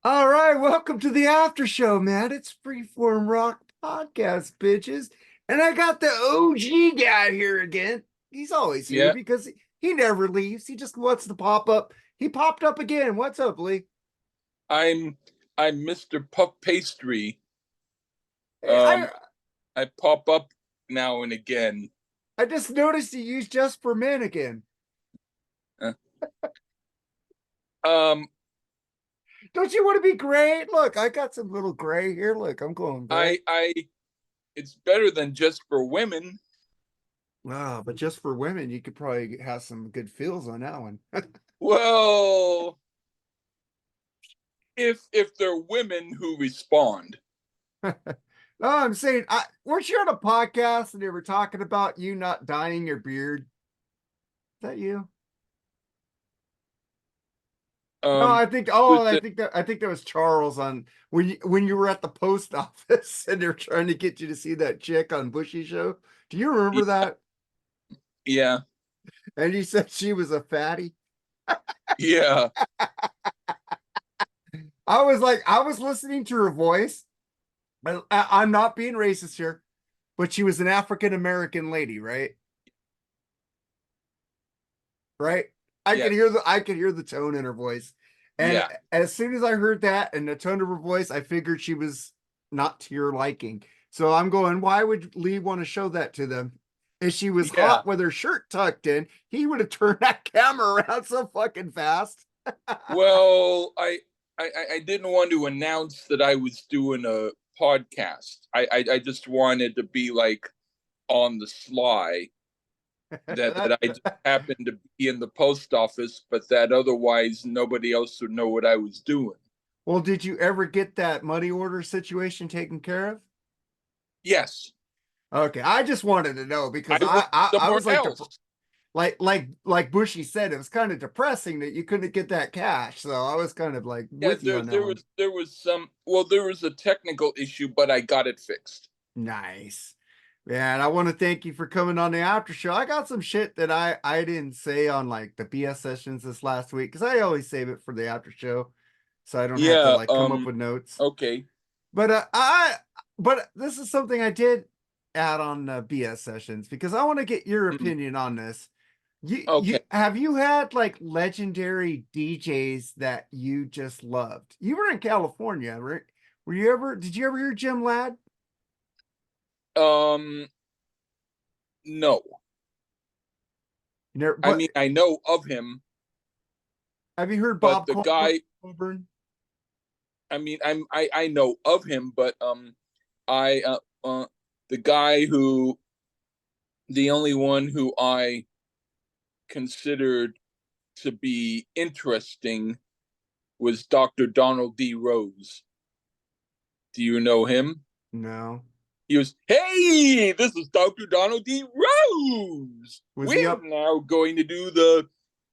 All right, welcome to the after show, man. It's Freeform Rock Podcast, bitches. And I got the OG guy here again. He's always here Yeah, because he never leaves. He just wants to pop up. He popped up again. What's up, Lee? I'm I'm Mr. Puff Pastry. Hey, Um, I pop up now and again. I just noticed you used Just for Men again. Uh, Um, Don't you want to be gray? Look, I got some little gray here. Look, I'm going gray. I it's better than just for women. Wow, but just for women, you could probably have some good feels on that one. Well, if they're women who respond. No, I'm saying, weren't you on a podcast and they were talking about you not dyeing your beard? Is that you? No, Um, I think. was Oh, I it, think that. I think that was Charles on when you were at the post office and they're trying to get you to see that chick on Bushy show. Do you remember yeah, that? yeah, And you said she was a fatty. yeah, I was like, I was listening to her voice. I'm not being racist here, but she was an African American lady, right? Right? yes, I could hear the tone in her voice. And yeah, as soon as I heard that and the tone of her voice, I figured she was not to your liking. So I'm going, why would Lee want to show that to them? If she was yeah. hot with her shirt tucked in, he would have turned that camera around so fucking fast. Well, I didn't want to announce that I was doing a podcast. I just wanted to be like on the sly that I just happened to be in the post office, but that otherwise nobody else would know what I was doing. Well, did you ever get that money order situation taken care of? Yes, Okay, I just wanted to know because I went I somewhere was like else. like Bushy said, it was kind of depressing that you couldn't get that cash. So I was kind of like Yeah, with you on that one. there was some well there was a technical issue, but I got it fixed. Nice. Man, I want to thank you for coming on the after show. I got some shit that I didn't say on like the BS sessions this last week because I always save it for the after show, so I don't have to Yeah, like come up with notes. okay. But but this is something I did add on BS sessions because I want to get your Mm, opinion on this. You okay. have you had like legendary DJs that you just loved? You were in California, right? Were you ever? Did you ever hear Jim Ladd? Um no. You never, I but mean I know of him, have you heard but Bob the Colburn? guy I mean I know of him, but I the guy who the only one who I considered to be interesting was Dr. Donald D. Rose. Do you know him? No. He was, hey, this is Dr. Donald D. Rose. Was he We're up? now going to do the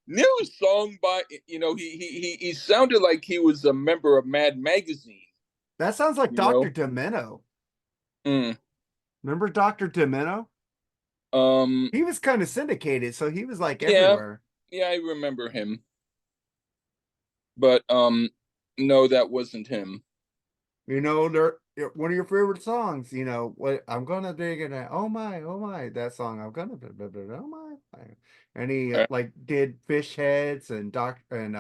new song by, he sounded like he was a member of Mad Magazine, That sounds like you Dr. know? Demento. Mm. Remember Dr. Demento? Um, He was kind of syndicated, so he was like yeah, everywhere. yeah, I remember him, but no, that wasn't him. You know, they're one of your favorite songs. You know what? I'm gonna dig it. Oh my, that song. I'm gonna oh my. And he like did Fish Heads and Doc and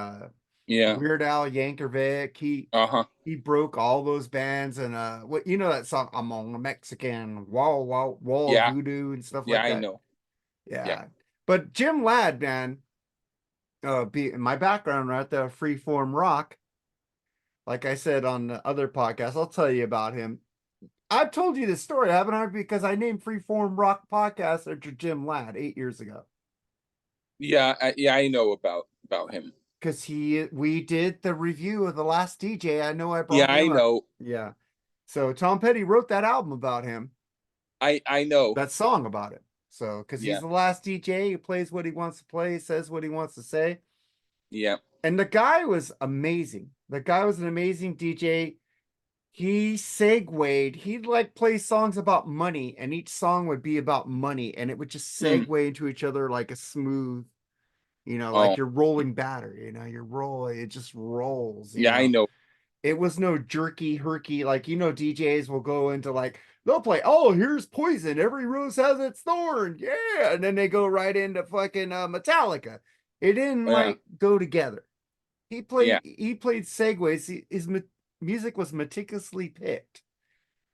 Yeah, Weird Al Yankovic. uh huh. He broke all those bands and what you know that song I'm on a Mexican wall of Yeah, voodoo and stuff yeah, like I that. know. Yeah. Yeah. But Jim Ladd, man, be in my background right there, freeform rock. Like I said on the other podcast, I'll tell you about him. I've told you this story, haven't I? Because I named Freeform Rock Podcast after Jim Ladd 8 years ago. Yeah, I know about him. Because we did the review of the last DJ. I know I Yeah, brought I him up. know. Yeah. So Tom Petty wrote that album about him, I know. that song about it. So because he's Yeah, the last DJ, he plays what he wants to play, says what he wants to say. yeah. And the guy was amazing. The guy was an amazing DJ. He segued, he'd like play songs about money, and each song would be about money, and it would just Hmm. segue into each other like a smooth, Oh, like you're rolling batter, you're rolling, it just rolls, yeah, I know. it was no jerky herky, like DJs will go into like they'll play, oh, here's Poison, every rose has its thorn, yeah, and then they go right into fucking Metallica. It didn't Yeah, like go together. yeah, He played segues. His music was meticulously picked,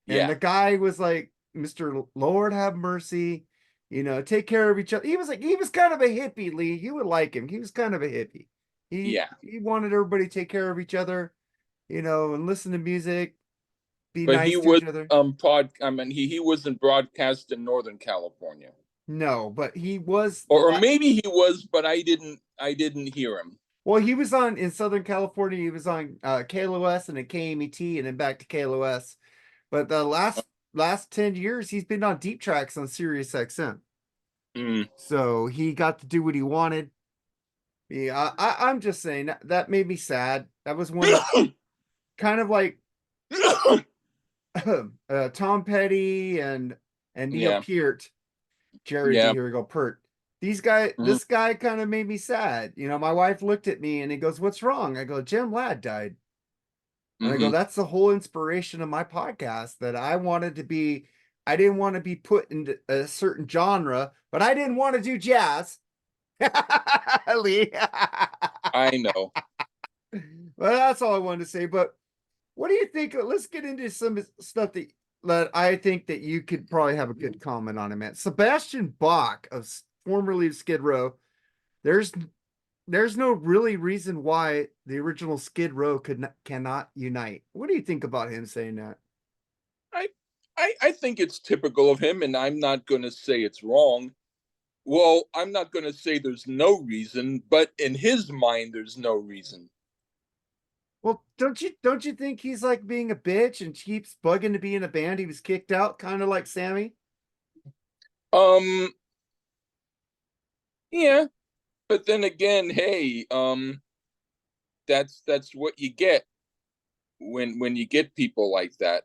and yeah, the guy was like, Mr. Lord have mercy, take care of each other. He was kind of a hippie, Lee. You would like him. He was kind of a hippie. He yeah. he wanted everybody to take care of each other, and listen to music, be But he nice to was each other. I mean, he wasn't broadcast in Northern California, No, but he was or maybe he was, but I didn't hear him. well, he was on in Southern California. He was on KLOS and then KMET and then back to KLOS. But the last 10 years, he's been on deep tracks on Sirius XM. Mm. So he got to do what he wanted. Yeah, I'm just saying that made me sad. That was one of kind of like Tom Petty and Neil Yeah, Peart, Jerry D. yeah. Here we go, Pert. Mhm. This guy kind of made me sad. My wife looked at me and he goes, "What's wrong?" I go, "Jim Ladd died." And I go, Mhm. "That's the whole inspiration of my podcast, that I didn't want to be put into a certain genre, but I didn't want to do jazz." Lee. I know. Well, that's all I wanted to say. But what do you think? Let's get into some stuff that I think that you could probably have a good comment on it, man. Sebastian Bach formerly of Skid Row. There's there's no really reason why the original Skid Row cannot unite. What do you think about him saying that? I, I think it's typical of him, and I'm not going to say it's wrong. Well, I'm not going to say there's no reason, but in his mind, there's no reason. Well, don't you think he's like being a bitch and keeps bugging to be in a band? He was kicked out, kind of like Sammy. Um, yeah, but then again, hey, that's what you get when you get people like that,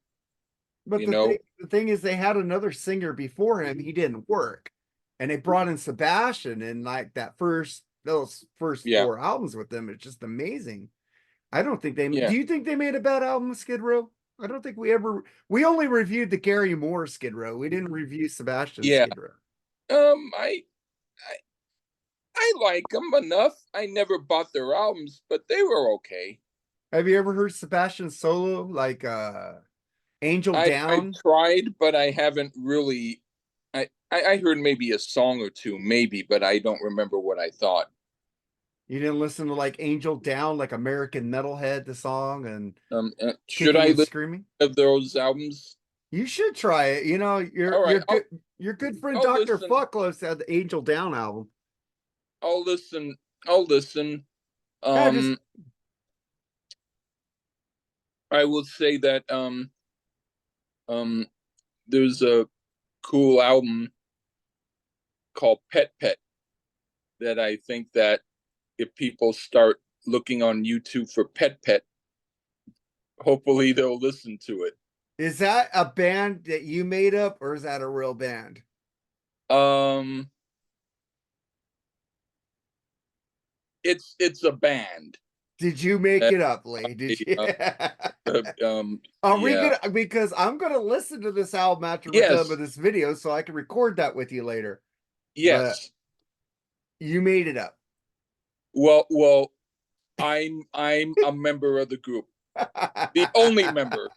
But you know. the thing is, they had another singer before him. He didn't work, and they brought in Sebastian, and like those first Yeah, four albums with them, it's just amazing. I don't think they. yeah, Do you think they made a bad album, Skid Row? I don't think we ever. We only reviewed the Gary Moore Skid Row. We didn't review Sebastian yeah. Skid Row. I I like them enough. I never bought their albums, but they were okay. Have you ever heard Sebastian solo, like Angel I Down? tried, but I haven't really. I heard maybe a song or two, maybe, but I don't remember what I thought. You didn't listen to like Angel Down, like American Metalhead, the song, and Should Kicking I and listen Screaming? to those albums? You should try it. All right, Your good friend I'll Dr. listen. Fucklow said the Angel Down album. I'll listen. I'll listen. Yeah, just Um, I will say that um, there's a cool album called Pet Pet that I think that if people start looking on YouTube for Pet Pet, hopefully they'll listen to it. is that a band that you made up or is that a real band? Um, it's a band. Did you make Uh, it up, Lee? Did you? Are we yeah. gonna because I'm gonna listen to this album after we're done with Yes. this video so I can record that with you later. But Yes. you made it up. Well, I'm a member of the group. The only member.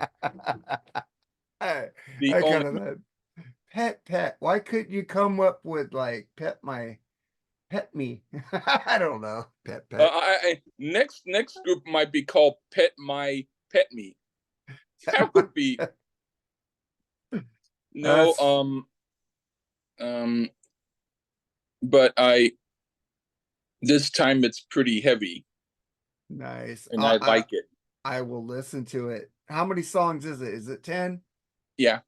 I, The I only kind of pet. Why couldn't you come up with like pet me? I don't know. Pet. next group might be called Pet My Pet Me. That would be no That's um but I this time it's pretty heavy nice. and I like it. I will listen to it. How many songs is it? Is it 10? Yeah.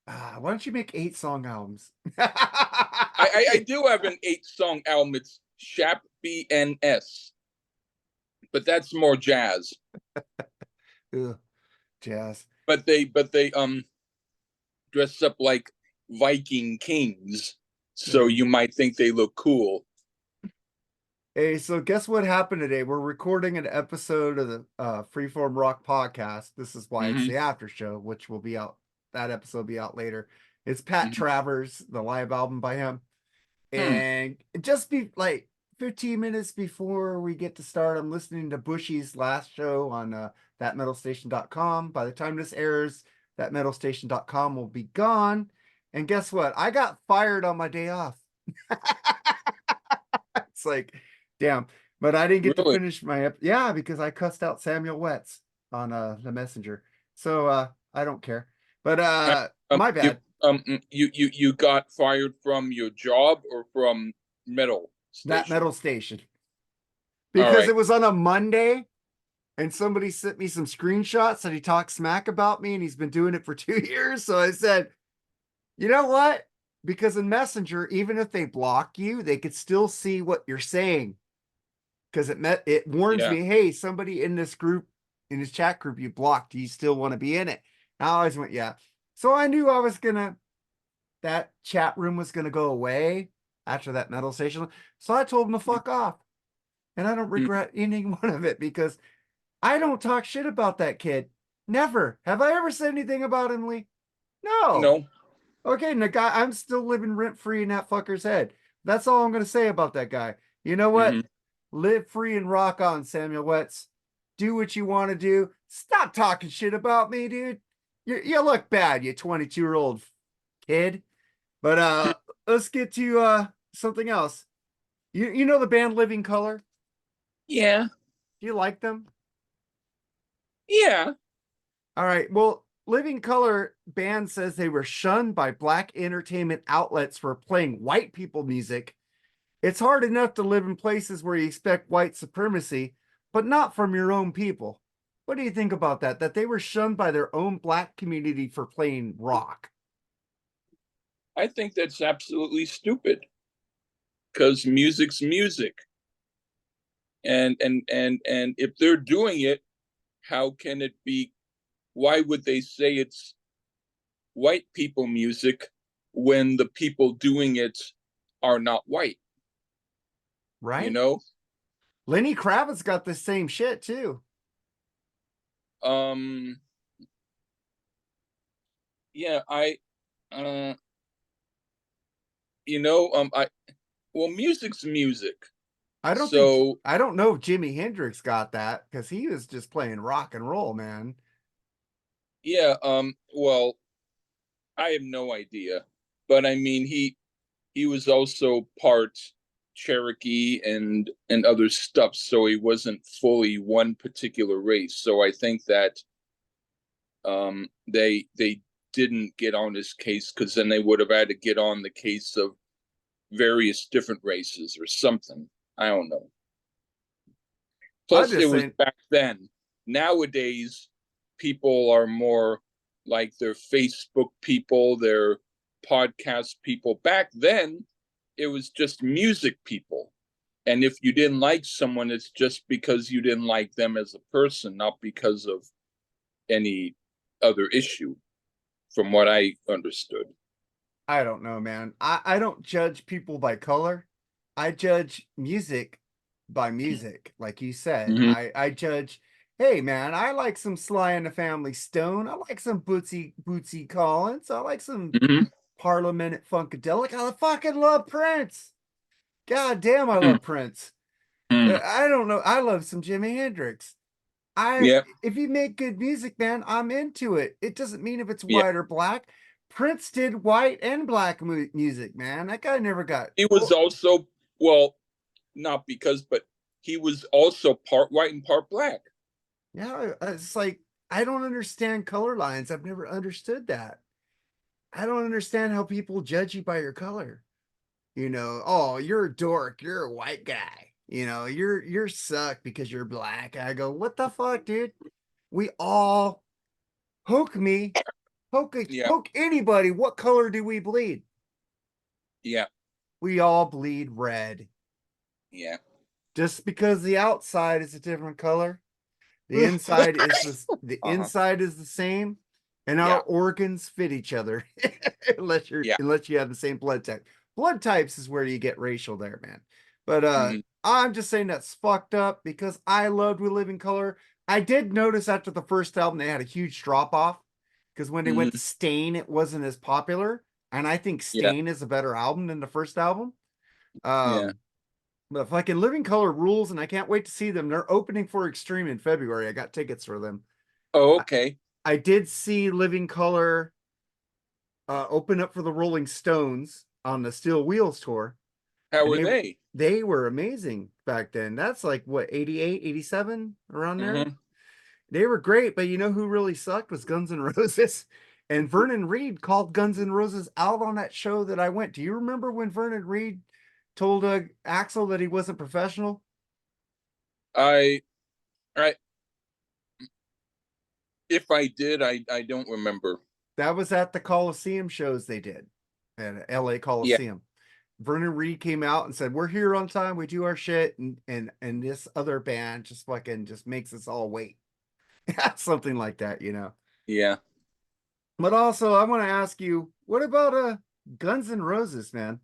Why don't you make 8-song albums? I do have an 8-song album. It's Shap BNS, but that's more jazz. Ugh, jazz. But they dress up like Viking kings, so Mm. you might think they look cool. Hey, so guess what happened today? We're recording an episode of the Freeform Rock podcast. This is why it's Hmm. the after show, which will be out. That episode will be out later. It's Pat Hmm. Travers, the live album by him. Hmm. And just be like 15 minutes before we get to start, I'm listening to Bushy's last show on thatmetalstation.com. By the time this airs, thatmetalstation.com will be gone. And guess what? I got fired on my day off. It's like, damn. But I didn't get to Really? finish my yeah, because I cussed out Samuel Wetz on the messenger. So I don't care. But I, my bad. you got fired from your job or from metal That station? metal station. All Because right. it was on a Monday and somebody sent me some screenshots that he talked smack about me and he's been doing it for 2 years. So I said, you know what? Because in Messenger, even if they block you, they could still see what you're saying. Because it warns Yeah. me, hey, somebody in this group, in this chat group you blocked, do you still want to be in it? I always went, yeah. So I knew I was gonna that chat room was gonna go away after that metal station. So I told him to fuck off. And I don't Hmm. regret any one of it because I don't talk shit about that kid. Never. Have I ever said anything about him, Lee? No. No. Okay, and the guy, I'm still living rent free in that fucker's head. That's all I'm going to say about that guy. You know what? Hmm. Live free and rock on, Samuel Wetz. Do what you want to do. Stop talking shit about me, dude. You look bad, you 22-year-old kid. But let's get to something else. You know the band Living Color? Yeah. Do you like them? Yeah. All right. Well, Living Color band says they were shunned by black entertainment outlets for playing white people music. It's hard enough to live in places where you expect white supremacy, but not from your own people. What do you think about that? That they were shunned by their own black community for playing rock. I think that's absolutely stupid because music's music. And if they're doing it, how can it be, why would they say it's white people music when the people doing it are not white, you Right? know? Lenny Kravitz got the same shit too. Um yeah, uh I well, music's music. So I don't know if Jimi Hendrix got that because he was just playing rock and roll, man. yeah, well, I have no idea. But I mean he was also part Cherokee and other stuff, so he wasn't fully one particular race. So I think that they didn't get on this case because then they would have had to get on the case of various different races or something. I don't know. I'm Plus, it just was saying, back then. Nowadays, people are more like their Facebook people, their podcast people. Back then, it was just music people. And if you didn't like someone, it's just because you didn't like them as a person, not because of any other issue, from what I understood. I don't know, man. I don't judge people by color. I judge music by music, like you said. Mm-hmm. I judge, hey man, I like some Sly and the Family Stone. I like some Bootsy Collins. I like some Mm-hmm. Parliament Funkadelic. I fucking love Prince. God damn, I love Prince. Mm-hmm. I don't know. I love some Jimi Hendrix. I Yeah, if you make good music, man, I'm into it. It doesn't mean if it's yeah. white or black. Prince did white and black music, man. That guy never got. He was Oh, also, well, not because, but he was also part white and part black. yeah, it's like I don't understand color lines. I've never understood that. I don't understand how people judge you by your color. Oh, you're a dork. You're a white guy. You're suck because you're black. I go, what the fuck, dude? We all poke me, Yeah, poke anybody. What color do we bleed? yeah, We all bleed red. yeah. Just because the outside is a different color, the inside is the Uh-huh. inside is the same, and our Yeah, organs fit each other. unless yeah. you have the same blood type. Blood types is where you get racial there, man. But Mhm. I'm just saying that's fucked up because I loved We Live in Color. I did notice after the first album they had a huge drop off because when they went to Mhm. Stain, it wasn't as popular. And I think Yeah. Stain is a better album than the first album. Yeah. But fucking Living Color rules, and I can't wait to see them. They're opening for Extreme in February. I got tickets for them. Oh, I, okay. I did see Living Color open up for the Rolling Stones on the Steel Wheels tour, How and are they? they were amazing back then. That's like what 88, 87 around there. Hmm. They were great, but you know who really sucked was Guns N' Roses. And Vernon Reid called Guns N' Roses out on that show that I went. Do you remember when Vernon Reid told Axel that he wasn't professional? I, I, if I did, I don't remember. That was at the Coliseum shows they did at LA Yeah. Coliseum. Vernon Reid came out and said, "We're here on time. We do our shit," and this other band just fucking just makes us all wait. Something like that, you know. Yeah. But also, I want to ask you, what about Guns N' Roses, man?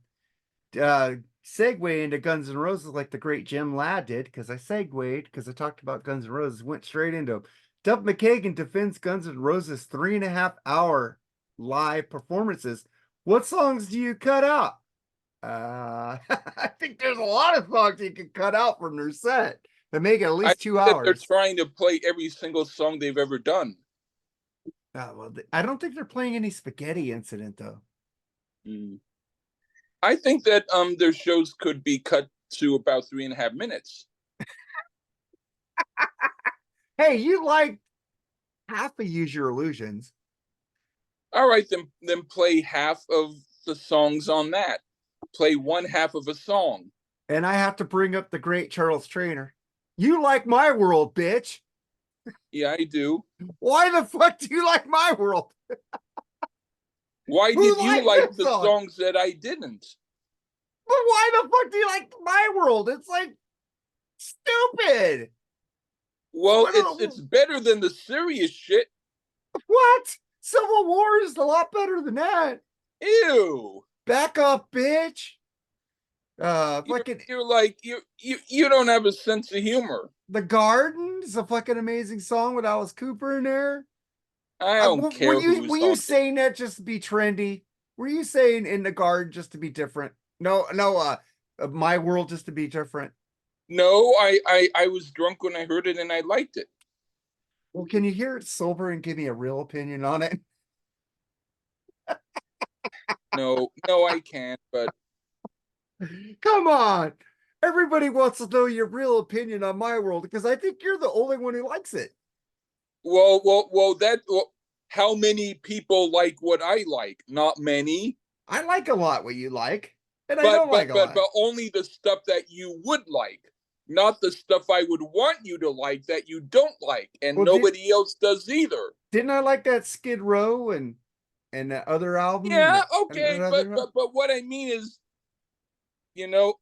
Uh, segue into Guns N' Roses like the great Jim Ladd did, because I segued because I talked about Guns N' Roses, went straight into 'em. Duff McKagan defends Guns N' Roses 3.5 hour live performances. What songs do you cut out? I think there's a lot of songs you can cut out from their set that make it at I least two think that they're hours. trying to play every single song they've ever done. Well, I don't think they're playing any Spaghetti Incident though. Mm. I think that their shows could be cut to about 3.5 minutes. Hey, you like half of Use Your Illusions, All right, then play half of the songs on that. Play one half of a song. and I have to bring up the great Charles Trainer. You like My World, bitch. Yeah, I do. Why the fuck do you like My World? Why Who did you liked like that the song? songs that I didn't? But why the fuck do you like My World? It's like stupid. Well, What? it's better than the serious shit. What? Civil War is a lot better than that. Ew. Back off, bitch. You're Fucking you're like you don't have a sense of humor. The Garden is a fucking amazing song with Alice Cooper in there. I don't care Were who's you on it. saying that just to be trendy? Were you saying In the Garden just to be different? No, no. My World just to be different. No, I was drunk when I heard it and I liked it. Well, can you hear it sober and give me a real opinion on it? No, no, I can't. But Come on. Everybody wants to know your real opinion on My World because I think you're the only one who likes it. how many people like what I like? Not many. I like a lot what you like, and I but don't like but a but lot. but only the stuff that you would like, not the stuff I would want you to like that you don't like, and Well, nobody else does either. didn't I like that Skid Row and that other album and Yeah, that okay, but other? but but what I mean is, you know,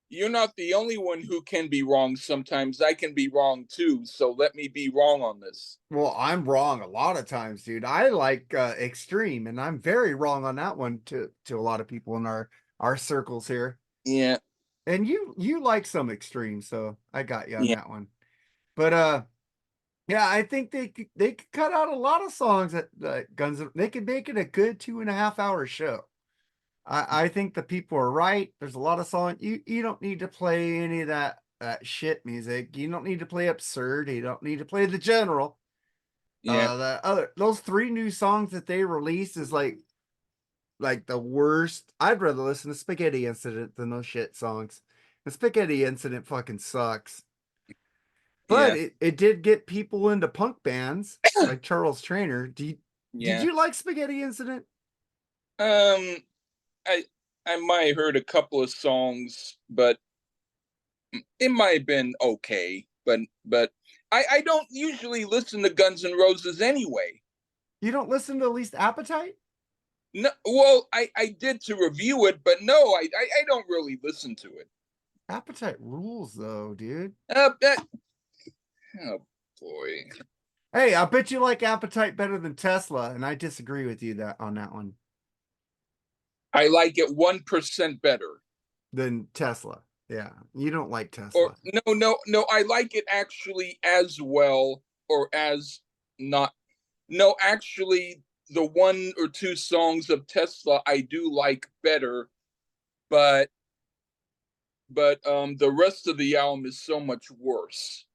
you're not the only one who can be wrong. Sometimes I can be wrong too. So let me be wrong on this. Well, I'm wrong a lot of times, dude. I like Extreme, and I'm very wrong on that one to a lot of people in our circles here. Yeah, And you like some Extreme, so I got you on yeah, that one. But yeah, I think they could cut out a lot of songs that Guns. They could make it a good 2.5 hour show. I think the people are right. There's a lot of songs. You don't need to play any of that shit music. You don't need to play Absurd. You don't need to play The General. yeah, The other those three new songs that they released is like the worst. I'd rather listen to Spaghetti Incident than those shit songs. The Spaghetti Incident fucking sucks. But yeah, it did get people into punk bands like Charles Trainer. Did yeah. you like Spaghetti Incident? Um, I I might have heard a couple of songs, but it might have been okay. But I don't usually listen to Guns N' Roses anyway. You don't listen to At Least Appetite? No, well, I did to review it, but no, I don't really listen to it. Appetite rules though, dude. That, oh boy. Hey, I bet you like Appetite better than Tesla, and I disagree with you that on that one. I like it 1% better. than Tesla. Yeah, you don't like Or Tesla. no, I like it actually as well, or as not. No, actually, the one or two songs of Tesla I do like better, but the rest of the album is so much worse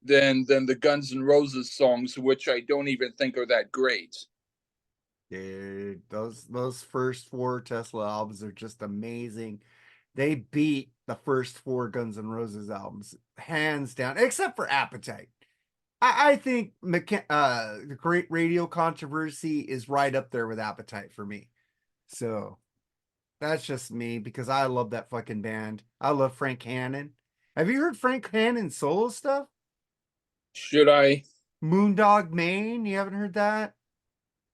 than the Guns N' Roses songs, which I don't even think are that great. Dude, those first four Tesla albums are just amazing. They beat the first four Guns N' Roses albums hands down, except for Appetite. I think the Great Radio Controversy is right up there with Appetite for me. So that's just me because I love that fucking band. I love Frank Hannon. Have you heard Frank Hannon's solo stuff? Should I? Moondog Maine, you haven't heard that?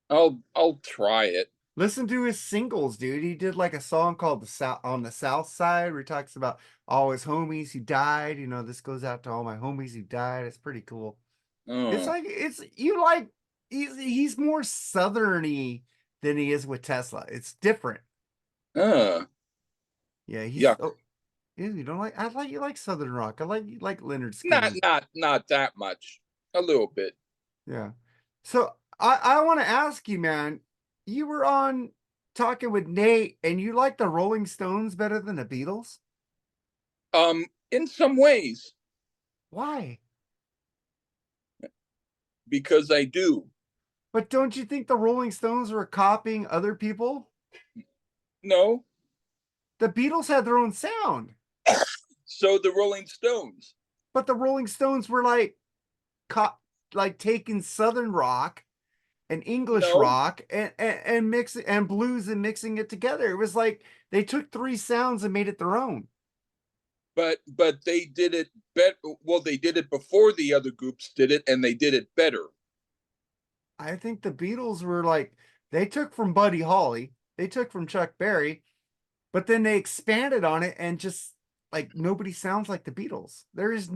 I'll try it. Listen to his singles, dude. He did like a song called "The South on the South Side" where he talks about all his homies who died. You know, this goes out to all my homies who died. It's pretty cool. It's Oh, like it's you like he's more southerny than he is with Tesla. It's different. uh, Yeah, he's yuck. oh ew, you don't like I like you like Southern rock. I like you like Leonard Not Skinner. not not that much. A little bit. Yeah. So I want to ask you, man, you were on talking with Nate and you like the Rolling Stones better than the Beatles? In some ways, Why? because I do. But don't you think the Rolling Stones were copying other people? No. The Beatles had their own sound, So the Rolling Stones. but the Rolling Stones were like like taking Southern rock and English No, rock and mix and blues and mixing it together. It was like they took three sounds and made it their own. but they did it better. Well, they did it before the other groups did it, and they did it better. I think the Beatles were like they took from Buddy Holly, they took from Chuck Berry, but then they expanded on it and just like nobody sounds like the Beatles. There is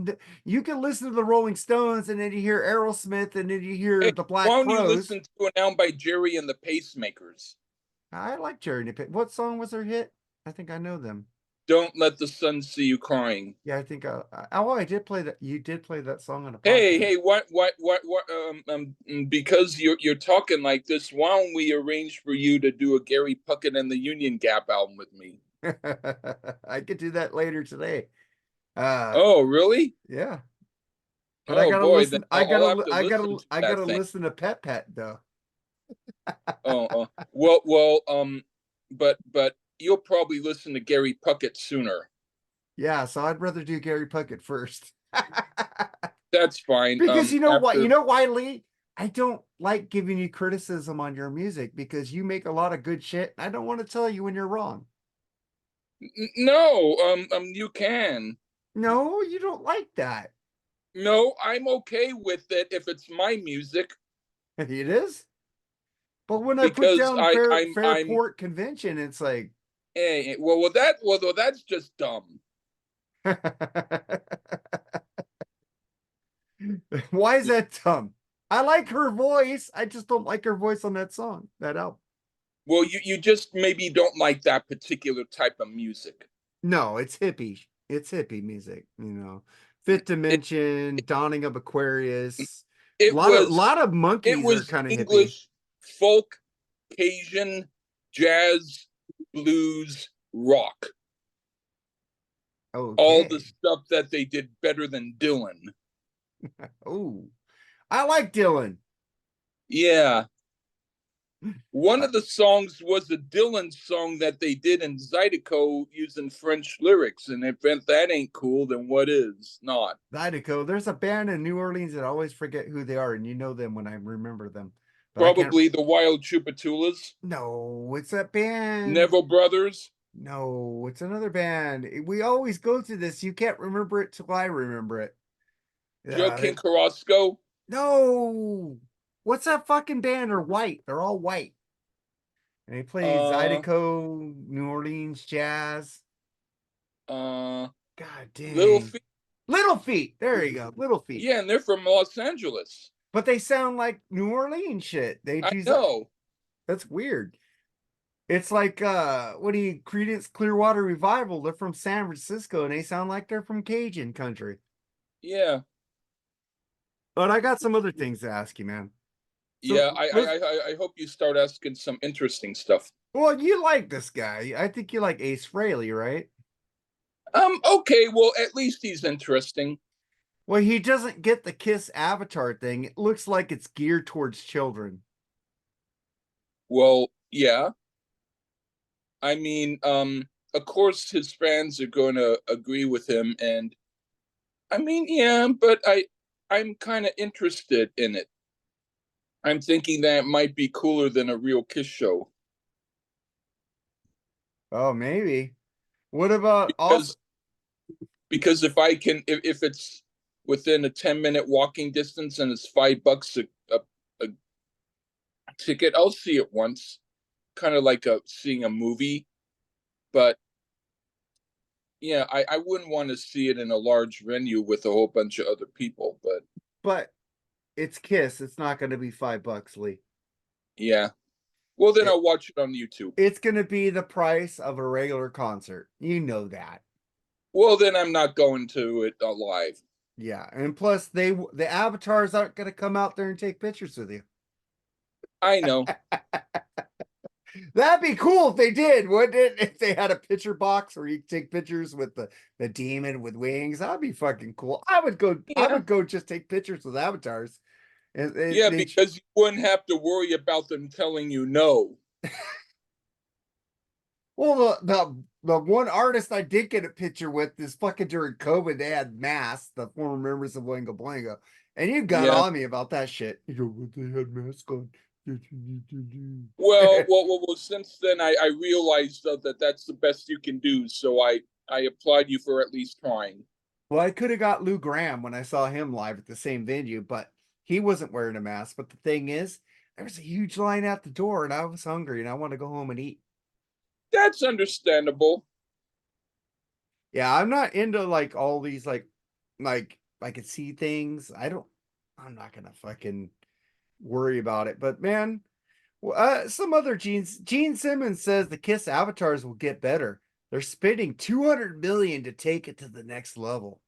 you can listen to the Rolling Stones and then you hear Aerosmith and then you hear Hey, the why Black don't you Crowes. listen to an album by Jerry and the Pacemakers? I like Journey. What song was their hit? I think I know them. Don't let the sun see you crying. Yeah, I think oh I did play that. You did play that song on a Hey, podcast. hey, what? Because you're talking like this, why don't we arrange for you to do a Gary Puckett and the Union Gap album with me? I could do that later today. Uh Oh, really? yeah. But I Oh gotta boy, then listen. I'll have to listen to I that gotta thing. listen to Pet Pet though. Well, but you'll probably listen to Gary Puckett sooner. Yeah, so I'd rather do Gary Puckett first. That's fine. Because you know what? You After know why, Lee? I don't like giving you criticism on your music because you make a lot of good shit. I don't want to tell you when you're wrong. no, you can. No, you don't like that. No, I'm okay with it if it's my music It is. But when I put because down I I'm I'm Fairport Convention, it's like, well that's just dumb. why is that dumb? I like her voice. I just don't like her voice on that song, that album. Well, you just maybe don't like that particular type of music. No, it's hippie. It's hippie music, you know. Fifth It Dimension, Dawning of Aquarius. A it lot of was lot of it monkeys are was kind of hippie. English folk, Cajun, jazz, blues, rock. All the Okay. stuff that they did better than Dylan. Oh, I like Dylan. Yeah. One Uh, of the songs was a Dylan song that they did in Zydeco using French lyrics. And if that ain't cool, then what is not? Zydeco. There's a band in New Orleans that I always forget who they are, and you know them when I remember them. But I can't. Probably the Wild Chupatulas, No, it's that band. Neville Brothers. No, it's another band. We always go through this. You can't remember it till I remember it. Joe Yeah. King Carrasco. No. What's that fucking band? They're white. They're all white. And they play Uh, Zydeco, New Orleans jazz. uh, God Little dang. Feat. Little Feet. There you go. Little Feet. Yeah, and they're from Los Angeles. But they sound like New Orleans shit. They I do. know. That's weird. It's like what do you Creedence Clearwater Revival? They're from San Francisco and they sound like they're from Cajun country. Yeah, But I got some other things to ask you, man. So yeah. I hope you start asking some interesting stuff. well, you like this guy. I think you like Ace Frehley, right? Okay. Well, at least he's interesting. Well, he doesn't get the Kiss Avatar thing. It looks like it's geared towards children. Well, yeah. I mean, of course his fans are going to agree with him, and I mean, yeah, but I'm kind of interested in it. I'm thinking that it might be cooler than a real Kiss show Oh, maybe. What about also? because if I can, if it's within a 10-minute walking distance and it's $5 a ticket, I'll see it once, kind of like seeing a movie. But yeah, I wouldn't want to see it in a large venue with a whole bunch of other people. But But it's Kiss. It's not going to be $5, Lee. yeah, well then It, I'll watch it on YouTube. it's going to be the price of a regular concert. You know that. Well then I'm not going to it live. Yeah, and plus the avatars aren't going to come out there and take pictures with you. I know. That'd be cool if they did, wouldn't it? If they had a picture box where you could take pictures with the demon with wings, that'd be fucking cool. I would go. I Yeah. would go just take pictures with avatars. And Yeah, they, because you wouldn't have to worry about them telling you no. well, the one artist I did get a picture with is fucking during COVID. They had masks, the former members of Oingo Boingo, and you got Yeah. on me about that shit. You go, but they had masks on. Well, since then I realized that that's the best you can do. So I applaud you for at least trying. Well, I could have got Lou Graham when I saw him live at the same venue, but he wasn't wearing a mask. But the thing is, there was a huge line out the door, and I was hungry, and I want to go home and eat. That's understandable. Yeah, I'm not into like all these like I could see things. I'm not gonna fucking worry about it. But man, some other Gene Simmons says the Kiss avatars will get better. They're spending 200 million to take it to the next level.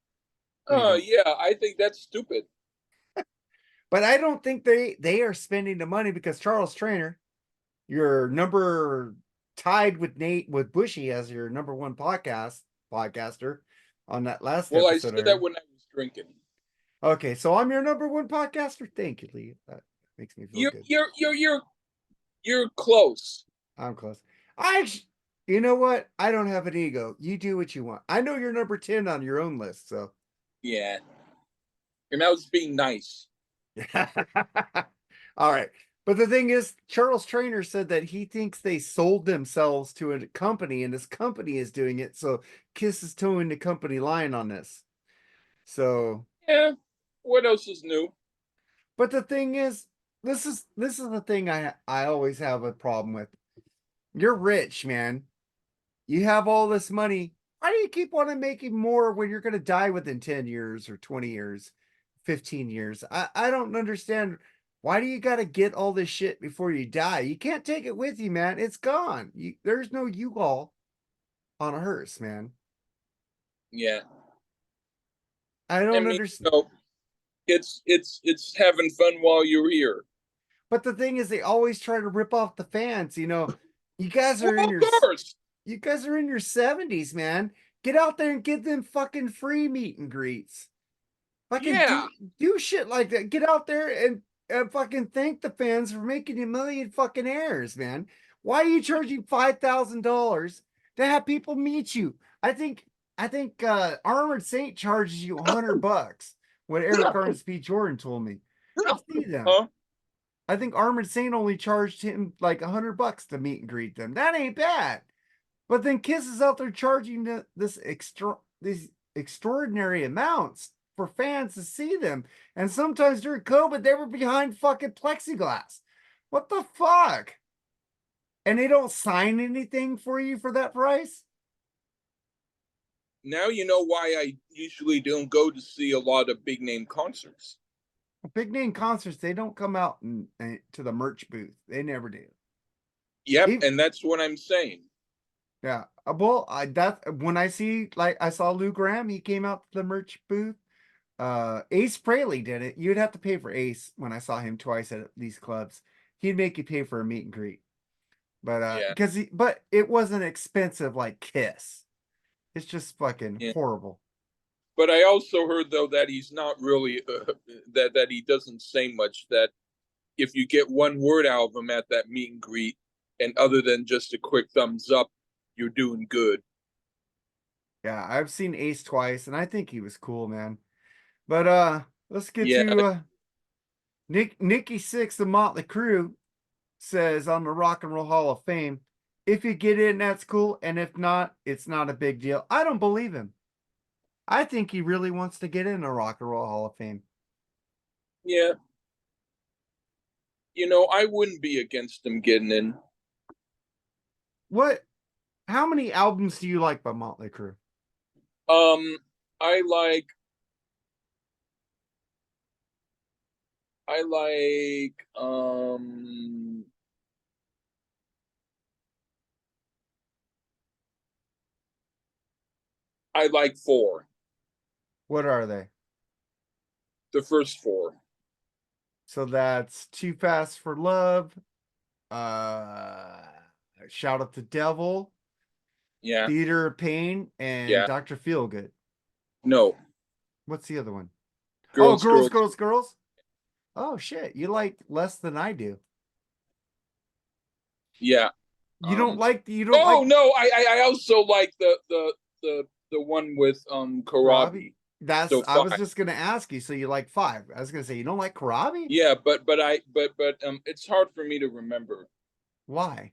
What do you Oh think? yeah, I think that's stupid. But I don't think they are spending the money because Charles Trainer, your number tied with Nate with Bushy as your number one podcaster on that last Well, I episode. said that when I was drinking. Okay, so I'm your number one podcaster. Thank you, Lee. That makes me feel You're good. you're you're you're you're close. I'm close. I, you know what? I don't have an ego. You do what you want. I know you're number 10 on your own list, so. Yeah, and I was being nice. All right. But the thing is, Charles Trainer said that he thinks they sold themselves to a company and this company is doing it. So Kiss is towing the company line on this. So, Yeah. What else is new? but the thing is, this is the thing I always have a problem with. You're rich, man. You have all this money. Why do you keep wanting making more when you're going to die within 10 years or 20 years, 15 years? I don't understand. Why do you got to get all this shit before you die? You can't take it with you, man. It's gone. There's no U-Haul on a hearse, man. Yeah. I I don't mean, understand. it's having fun while you're here. But the thing is, they always try to rip off the fans. You guys Well, are in of your course. you guys are in your 70s, man. Get out there and give them fucking free meet and greets. Fucking Yeah. do shit like that. Get out there and fucking thank the fans for making you a million fucking airs, man. Why are you charging $5,000 to have people meet you? I think Armored Saint charges you $100. What Eric Arns P. Jordan told me. To see them. Huh? I think Armored Saint only charged him like $100 to meet and greet them. That ain't bad. But then Kiss is out there charging these extraordinary amounts for fans to see them. And sometimes during COVID, they were behind fucking plexiglass. What the fuck? And they don't sign anything for you for that price? Now you know why I usually don't go to see a lot of big name concerts. Big name concerts, they don't come out to the merch booth. They never do. Yep, He- and that's what I'm saying. yeah. Well, when I see, like, I saw Lou Graham, he came out to the merch booth. Ace Frehley did it. You'd have to pay for Ace when I saw him twice at these clubs. He'd make you pay for a meet and greet. But Yeah, but it wasn't expensive like Kiss. It's just fucking yeah. horrible. But I also heard though that he's not really that he doesn't say much. That if you get one word out of him at that meet and greet, and other than just a quick thumbs up, you're doing good. Yeah, I've seen Ace twice, and I think he was cool, man. But let's get Yeah, to Nikki Sixx of Motley Crue says on the Rock and Roll Hall of Fame, if you get in, that's cool, and if not, it's not a big deal. I don't believe him. I think he really wants to get in the Rock and Roll Hall of Fame. yeah. I wouldn't be against him getting in. What? How many albums do you like by Motley Crue? Um, I like I like I like four. What are they? The first four. So that's Too Fast for Love, uh, Shout at the Devil, Yeah. Theater of Pain, and Yeah. Dr. Feelgood. No. What's the other one? Oh, Girls, Girls, girls. Girls, Girls. Oh shit, you like less than I do. Yeah. You don't Oh like no, I also like the one with Karabi? Karabi. So I was five. just gonna ask you, so you like five. I was gonna say you don't like Karabi? Yeah, but it's hard for me to remember Why?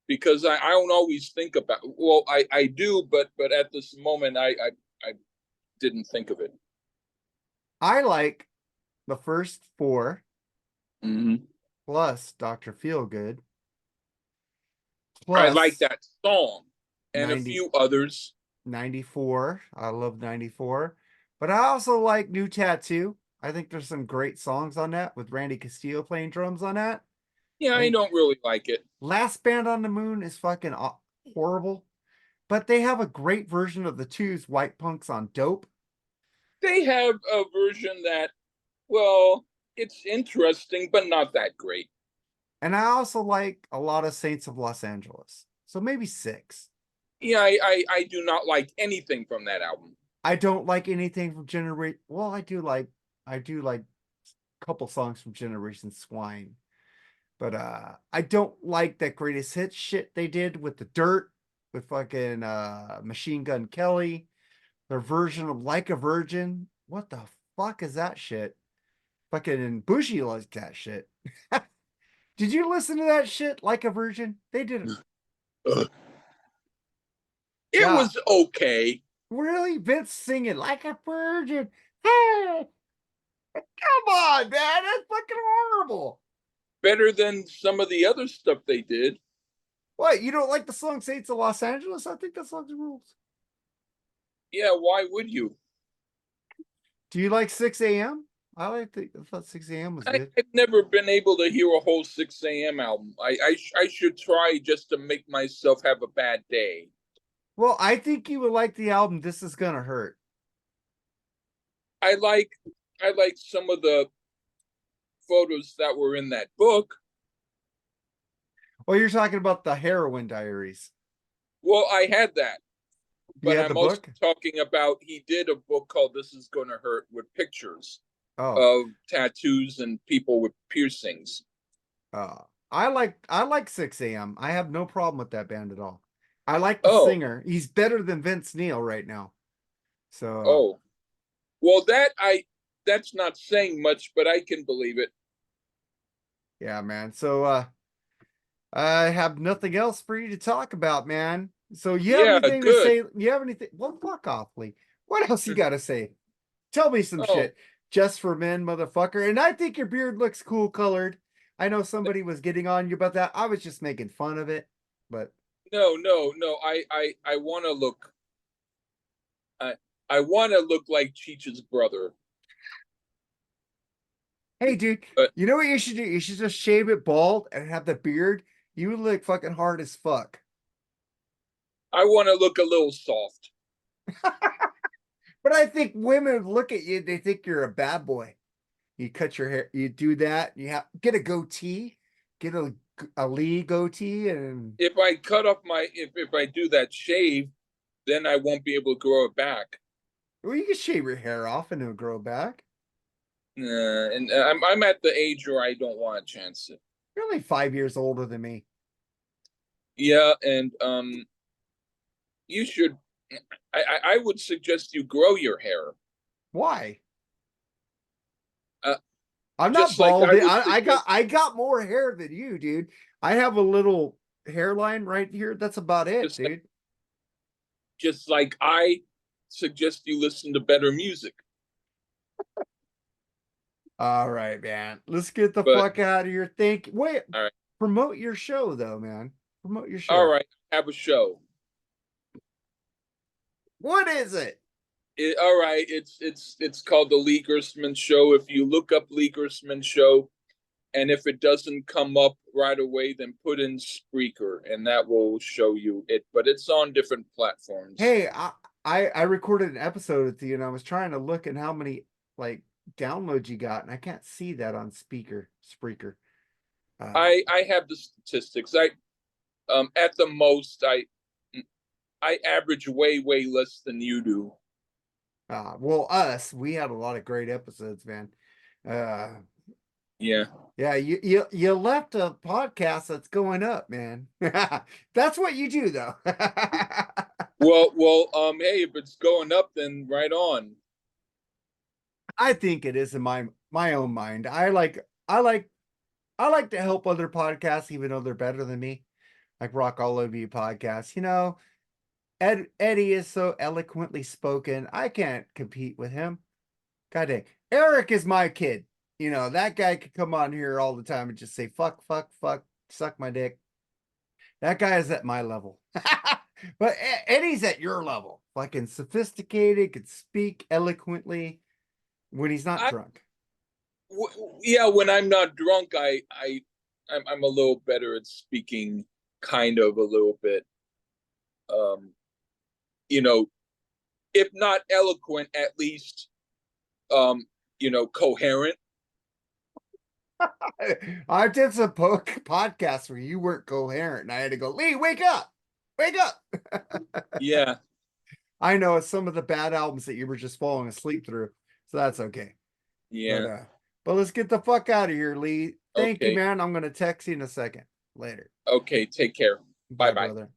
because I don't always think about, well, I do, but at this moment I didn't think of it. I like the first four Hmm. plus Dr. Feelgood I like plus that song and a 90 few others. 94. I love 94. But I also like New Tattoo. I think there's some great songs on that with Randy Castillo playing drums on that. Yeah, I I think don't really like it. Last Band on the Moon is fucking horrible, but they have a great version of the Two's White Punks on Dope. They have a version that, well, it's interesting, but not that great. And I also like a lot of Saints of Los Angeles. So maybe six. Yeah, I do not like anything from that album. I don't like anything from Generation. Well, I do like a couple songs from Generation Swine. But I don't like that greatest hits shit they did with the Dirt, with fucking Machine Gun Kelly, their version of Like a Virgin. What the fuck is that shit? Fucking Bushy likes that shit. Did you listen to that shit, Like a Virgin? They did it. Ugh. It Yeah. was okay. Really? Vince singing Like a Virgin. Hey, come on, man. That's fucking horrible. Better than some of the other stuff they did. What? You don't like the song Saints of Los Angeles? I think that song's rules. Yeah, why would you? Do you like 6 a.m.? I thought 6 a.m. was good. I've never been able to hear a whole 6 a.m. album. I should try just to make myself have a bad day. Well, I think you would like the album This Is Gonna Hurt. I like I like some of the photos that were in that book. Well, you're talking about the Heroin Diaries. Well, I had that, You but had the I'm also book? talking about he did a book called This Is Gonna Hurt with pictures Oh, of tattoos and people with piercings. uh, I like 6 a.m. I have no problem with that band at all. I like the Oh, singer. He's better than Vince Neil right now. So oh. Well, that's not saying much, but I can believe it. yeah, man. So I have nothing else for you to talk about, man. So you have Yeah, anything to good. say? You have anything? Well, fuck off, Lee. What else you got to say? Tell me some Oh, shit. Just for men, motherfucker. And I think your beard looks cool colored. I know somebody was getting on you about that. I was just making fun of it, but no, no, no. I want to look. I I want to look like Cheech's brother. hey, dude, But you know what you should do? You should just shave it bald and have the beard You look fucking hard as fuck. I want to look a little soft. But I think women look at you, they think you're a bad boy. You cut your hair, you do that, you have get a goatee, get a Lee goatee, and If I cut off my if I do that shave, then I won't be able to grow it back. well, you can shave your hair off and it'll grow back. And I'm at the age where I don't want a chance to. You're only 5 years older than me. Yeah, and you should. I would suggest you grow your hair. Why? Uh, I'm not just like bald. I would I got more hair than you, dude. I have a little hairline right here. That's about it, just like, dude. just like I suggest you listen to better music. All right, man. Let's get the But fuck out of here. Wait, all right, promote your show though, man. Promote your all show. right. Have a show. What is it? All right, it's called the Lee Gersman Show. If you look up Lee Gersman Show, and if it doesn't come up right away, then put in Spreaker, and that will show you it. But it's on different platforms. Hey, I recorded an episode with you, and I was trying to look at how many like downloads you got, and I can't see that on Spreaker. I have the statistics. I at the most I average way less than you do. Well, we had a lot of great episodes, man. Yeah. Yeah, you left a podcast that's going up, man. That's what you do, though. Hey, if it's going up, then right on. I think it is in my own mind. I like to help other podcasts, even though they're better than me, like Rock All Over You podcast. You know, Eddie is so eloquently spoken. I can't compete with him. God dang. Eric is my kid. You know, that guy could come on here all the time and just say, fuck, fuck, fuck, suck my dick. That guy is at my level. But Eddie's at your level. Fucking sophisticated, could speak eloquently when he's not drunk. Yeah, when I'm not drunk, I'm a little better at speaking, kind of a little bit. You know, if not eloquent, at least, coherent. I did some podcasts where you weren't coherent, and I had to go, Lee, wake up, wake up. Yeah. I know it's some of the bad albums that you were just falling asleep through, so that's okay. Yeah. But let's get the fuck out of here, Lee. Thank you, Okay. man. I'm gonna text you in a second. Later. Okay. Take care. Bye bye. Brother.